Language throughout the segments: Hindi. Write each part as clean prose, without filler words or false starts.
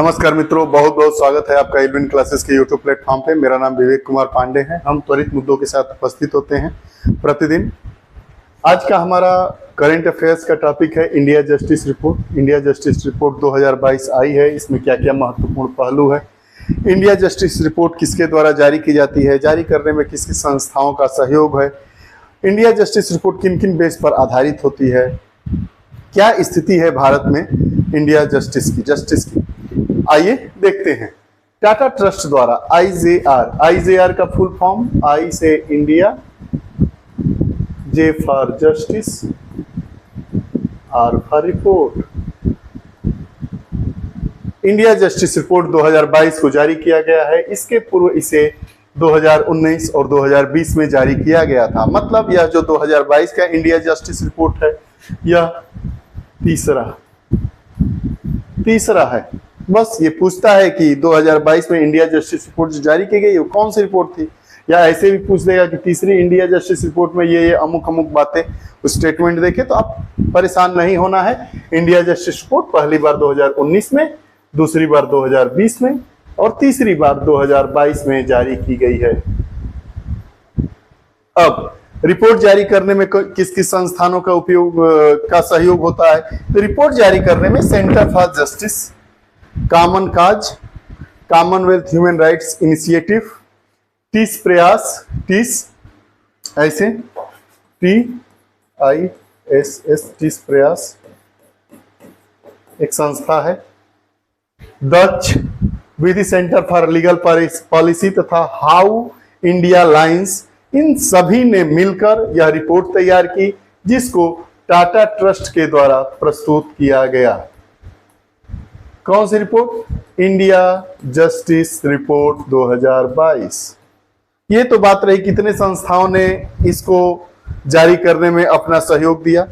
नमस्कार मित्रों, बहुत बहुत स्वागत है आपका एल्विन क्लासेस के यूट्यूब प्लेटफॉर्म पे। मेरा नाम विवेक कुमार पांडे है। हम त्वरित मुद्दों के साथ उपस्थित होते हैं प्रतिदिन। आज का हमारा करंट अफेयर्स का टॉपिक है India justice report. India justice report 2022 आई है। इसमें क्या क्या महत्वपूर्ण पहलू है, इंडिया जस्टिस रिपोर्ट किसके द्वारा जारी की जाती है, जारी करने में किस किस संस्थाओं का सहयोग है, इंडिया जस्टिस रिपोर्ट किन किन बेस पर आधारित होती है, क्या स्थिति है भारत में इंडिया जस्टिस की। आइए देखते हैं। टाटा ट्रस्ट द्वारा आईजेआर का फुल फॉर्म, आई से India, J for justice, R for report. India justice report 2022 को जारी किया गया है। इसके पूर्व इसे 2019 और 2020 में जारी किया गया था। मतलब यह जो 2022 का इंडिया जस्टिस रिपोर्ट है, यह तीसरा है। बस ये पूछता है कि 2022 में इंडिया जस्टिस रिपोर्ट जो जारी की गई वो कौन सी रिपोर्ट थी, या ऐसे भी पूछ देगा कि तीसरी इंडिया जस्टिस रिपोर्ट में ये अमुक बातें स्टेटमेंट देखे। तो आप परेशान नहीं होना है। इंडिया जस्टिस रिपोर्ट पहली बार 2019 में, दूसरी बार 2020 में और तीसरी बार 2022 में जारी की गई है। अब रिपोर्ट जारी करने में किस किस संस्थानों का उपयोग का सहयोग होता है। तो रिपोर्ट जारी करने में centre for justice, common cause, Commonwealth human rights initiative, टीस प्रयास, टीस ऐसे TISS टीस प्रयास एक संस्था है। Dutch Vidhi centre for legal policy तथा हाउ इंडिया लाइंस, इन सभी ने मिलकर यह रिपोर्ट तैयार की, जिसको टाटा ट्रस्ट के द्वारा प्रस्तुत किया गया। कौन सी रिपोर्ट? India justice report 2022। ये तो बात रही कितने संस्थाओं ने इसको जारी करने में अपना सहयोग दिया।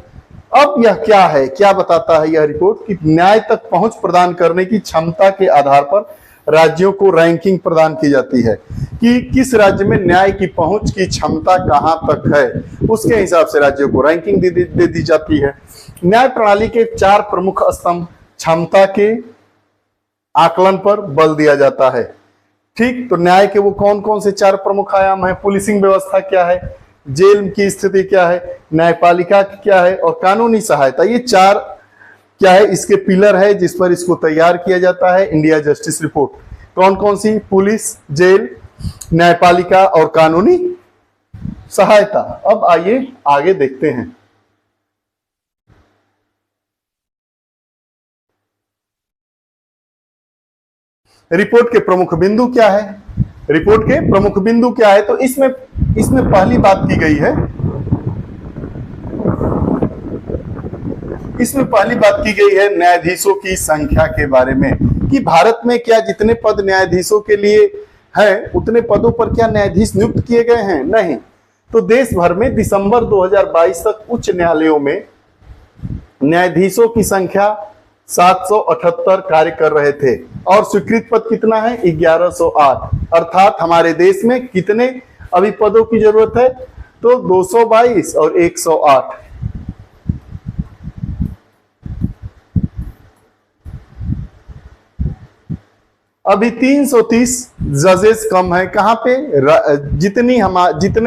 अब यह क्या है, क्या बताता है यह रिपोर्ट कि न्याय तक पहुंच प्रदान करने की क्षमता के आधार पर राज्यों को रैंकिंग प्रदान की जाती है कि किस राज्य में न्याय की पहुंच की क्षमता कहां तक है। उसके हिसाब से राज्यों को रैंकिंग दे दी जाती है। न्याय प्रणाली के 4 प्रमुख स्तंभ क्षमता के आकलन पर बल दिया जाता है। ठीक, तो न्याय के वो कौन कौन से 4 प्रमुख आयाम है? पुलिसिंग व्यवस्था क्या है, जेल की स्थिति क्या है, न्यायपालिका क्या है और कानूनी सहायता। ये 4 क्या है, इसके पिलर है जिस पर इसको तैयार किया जाता है इंडिया जस्टिस रिपोर्ट। कौन कौन सी? पुलिस, जेल, न्यायपालिका और कानूनी सहायता। अब आइए आगे देखते हैं। रिपोर्ट के प्रमुख बिंदु क्या है? रिपोर्ट के प्रमुख बिंदु क्या है? तो इसमें पहली बात की गई है, इसमें पहली बात की गई है न्यायाधीशों की संख्या के बारे में कि भारत में क्या जितने पद न्यायाधीशों के लिए हैं उतने पदों पर क्या न्यायाधीश नियुक्त किए गए हैं? नहीं। तो देश भर में दिसंबर 2022 तक उच्च न्यायालयों में न्यायाधीशों की संख्या 778 कार्य कर रहे थे और स्वीकृत पद कितना है? 1108। अर्थात हमारे देश में कितने अभी पदों की जरूरत है? तो 222 और 108। अभी 330 जजेस कम है। कहां पे? जितने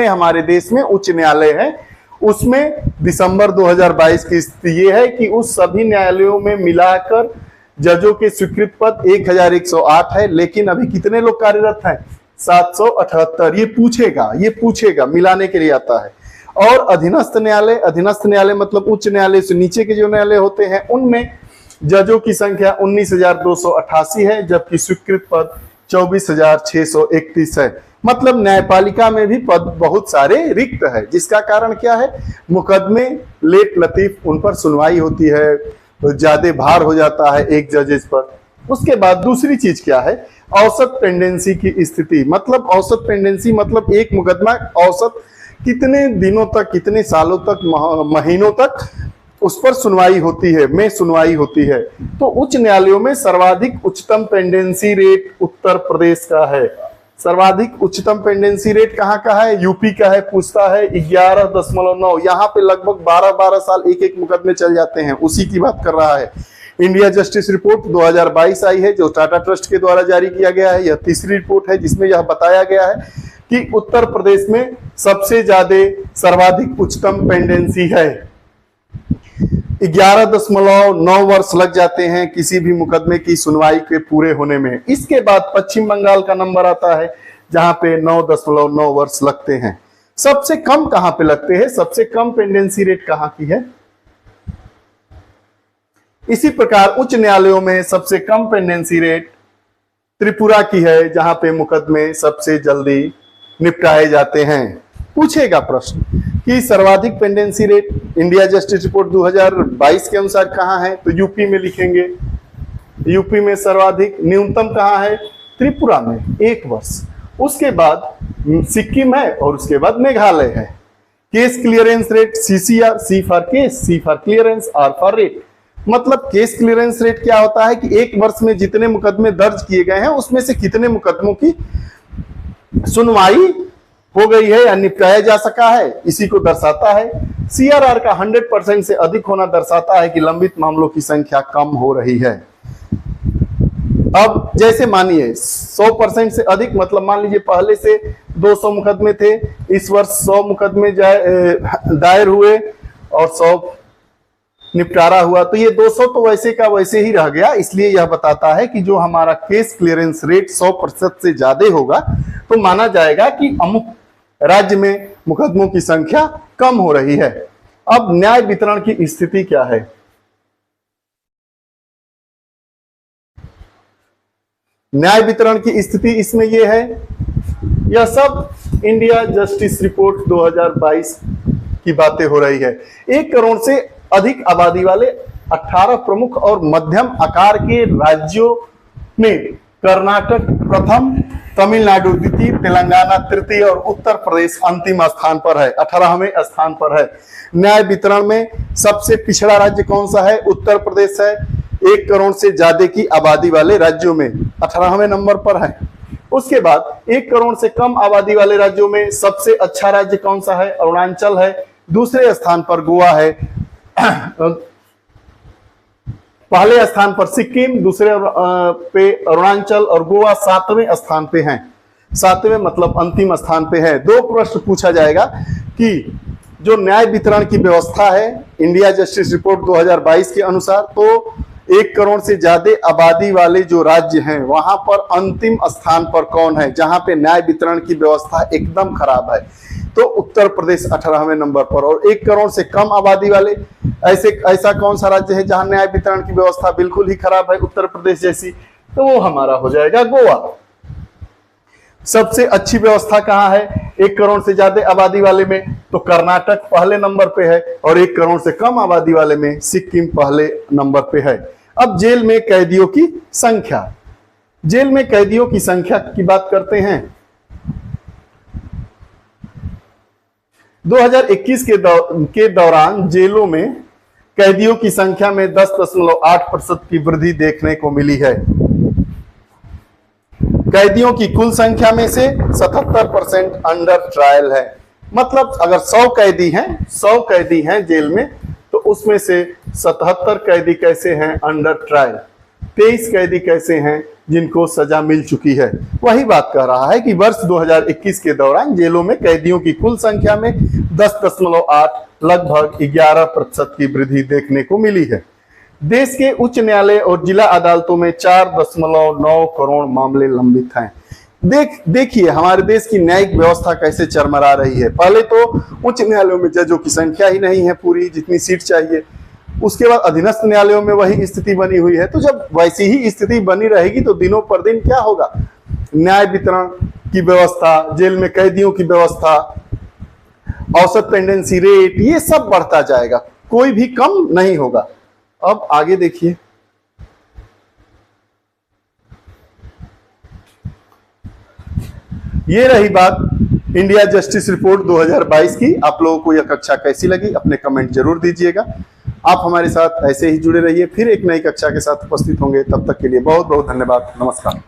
हमारे देश में उच्च न्यायालय हैं उसमें दिसंबर 2022 की स्थिति ये है कि उस सभी न्यायालयों में मिलाकर जजों के स्वीकृत पद 1108 है, लेकिन अभी कितने लोग कार्यरत हैं? 778। ये पूछेगा, मिलाने के लिए आता है। और अधीनस्थ न्यायालय मतलब उच्च न्यायालय से नीचे के जो न्यायालय होते हैं उनमें जजों की संख्या 19,288 है, जबकि स्वीकृत पद 24,631 है। मतलब न्यायपालिका में भी पद बहुत सारे रिक्त है, जिसका कारण क्या है? मुकदमे लेट लतीफ उन पर सुनवाई होती है, ज्यादा भार हो जाता है एक जजेस पर। उसके बाद दूसरी चीज क्या है? औसत पेंडेंसी की स्थिति। मतलब औसत पेंडेंसी मतलब एक मुकदमा औसत कितने दिनों तक, कितने सालों तक, महीनों तक उस पर सुनवाई होती है। तो उच्च न्यायालयों में सर्वाधिक उच्चतम पेंडेंसी रेट उत्तर प्रदेश का है। सर्वाधिक उच्चतम पेंडेंसी रेट कहाँ का है? यूपी का है। पूछता है 11.9। यहाँ पे लगभग 12 साल एक मुकदमे चल जाते हैं, उसी की बात कर रहा है। इंडिया जस्टिस रिपोर्ट 2022 आई है जो टाटा ट्रस्ट के द्वारा जारी किया गया है। यह तीसरी रिपोर्ट है जिसमें यह बताया गया है कि उत्तर प्रदेश में सबसे ज्यादा सर्वाधिक उच्चतम पेंडेंसी है। 11.9 वर्ष लग जाते हैं किसी भी मुकदमे की सुनवाई के पूरे होने में। इसके बाद पश्चिम बंगाल का नंबर आता है जहां पे 9.9 वर्ष लगते हैं। सबसे कम कहां पे लगते हैं, सबसे कम पेंडेंसी रेट कहां की है? इसी प्रकार उच्च न्यायालयों में सबसे कम पेंडेंसी रेट त्रिपुरा की है जहां पे मुकदमे सबसे जल्दी निपटाए जाते हैं। पूछेगा प्रश्न कि सर्वाधिक pendency rate India justice report 2022 के अनुसार कहां है, तो यूपी में लिखेंगे। यूपी में सर्वाधिक। न्यूनतम कहां है? त्रिपुरा में 1 वर्ष। उसके बाद सिक्किम है और उसके बाद मेघालय है। Case clearance rate CCR, C for case, C for clearance, R for rate. मतलब केस क्लियरेंस रेट क्या होता है कि 1 वर्ष में जितने मुकदमे दर्ज किए गए हैं उसमें से कितने मुकदमों की सुनवाई हो गई है या निपटाया जा सका है, इसी को दर्शाता है। CRR का 100% से अधिक होना दर्शाता है कि लंबित मामलों की संख्या कम हो रही है। अब जैसे मानिए 100% से अधिक, मतलब मान लीजिए पहले से 200 मुकदमे थे, इस वर्ष 100 मुकदमे दायर हुए और 100 निपटारा हुआ, तो ये 200 तो वैसे का वैसे ही रह गया। इसलिए यह बताता है कि जो हमारा केस क्लियरेंस रेट 100% से ज्यादा होगा तो माना जाएगा कि अमुक राज्य में मुकदमों की संख्या कम हो रही है। अब न्याय वितरण की स्थिति क्या है? न्याय वितरण की स्थिति इसमें यह है, यह सब इंडिया जस्टिस रिपोर्ट 2022 की बातें हो रही है। 1 करोड़ से अधिक आबादी वाले 18 प्रमुख और मध्यम आकार के राज्यों में कर्नाटक प्रथम, तमिलनाडु द्वितीय, तेलंगाना तृतीय और उत्तर प्रदेश अंतिम स्थान पर है, 18वें स्थान पर है। न्याय वितरण में सबसे पिछड़ा राज्य कौन सा है? उत्तर प्रदेश है। 1 करोड़ से ज्यादा की आबादी वाले राज्यों में 18वें नंबर पर है। उसके बाद 1 करोड़ से कम आबादी वाले राज्यों में सबसे अच्छा राज्य कौन सा है? अरुणाचल है। दूसरे स्थान पर गोवा है। पहले स्थान पर सिक्किम, दूसरे पे अरुणाचल और गोवा 7वें स्थान पे हैं। 7वें मतलब अंतिम स्थान पे है। 2 प्रश्न पूछा जाएगा कि जो न्याय वितरण की व्यवस्था है इंडिया जस्टिस रिपोर्ट 2022 के अनुसार, तो 1 करोड़ से ज्यादा आबादी वाले जो राज्य हैं वहां पर अंतिम स्थान पर कौन है जहां पे न्याय वितरण की व्यवस्था एकदम खराब है? तो उत्तर प्रदेश 18वें नंबर पर। और 1 करोड़ से कम आबादी वाले ऐसा कौन सा राज्य है जहां न्याय वितरण की व्यवस्था बिल्कुल ही खराब है, उत्तर प्रदेश जैसी? तो वो हमारा हो जाएगा गोवा। सबसे अच्छी व्यवस्था कहां है 1 करोड़ से ज्यादा आबादी वाले में? तो कर्नाटक पहले नंबर पे है और 1 करोड़ से कम आबादी वाले में सिक्किम पहले नंबर पे है। अब जेल में कैदियों की संख्या, जेल में कैदियों की संख्या की बात करते हैं। 2021 के दौरान जेलों में कैदियों की संख्या में 10.8% की वृद्धि देखने को मिली है। कैदियों की कुल संख्या में से 77% अंडर ट्रायल है। मतलब अगर 100 कैदी हैं जेल में, तो उसमें से 77 कैदी कैसे हैं? Under trial. 23 कैदी कैसे हैं? जिनको सजा मिल चुकी है। वही बात कह रहा है कि वर्ष 2021 के दौरान जेलों में कैदियों की कुल संख्या में 10.8 लगभग 11% की वृद्धि देखने को मिली है। देश के उच्च न्यायालय और जिला अदालतों में 4.9 करोड़ मामले लंबित हैं। देखिए हमारे देश की न्यायिक व्यवस्था कैसे चरमरा रही है। पहले तो उच्च न्यायालयों में जजों की संख्या ही नहीं है पूरी जितनी सीट चाहिए। उसके बाद अधीनस्थ न्यायालयों में वही स्थिति बनी हुई है। तो जब वैसी ही स्थिति बनी रहेगी तो दिनों पर दिन क्या होगा? न्याय वितरण की व्यवस्था, जेल में कैदियों की व्यवस्था, औसत पेंडेंसी रेट, ये सब बढ़ता जाएगा, कोई भी कम नहीं होगा। अब आगे देखिए, ये रही बात इंडिया जस्टिस रिपोर्ट 2022 की। आप लोगों को यह कक्षा कैसी लगी अपने कमेंट जरूर दीजिएगा। आप हमारे साथ ऐसे ही जुड़े रहिए, फिर एक नई कक्षा के साथ उपस्थित होंगे। तब तक के लिए बहुत बहुत धन्यवाद। नमस्कार।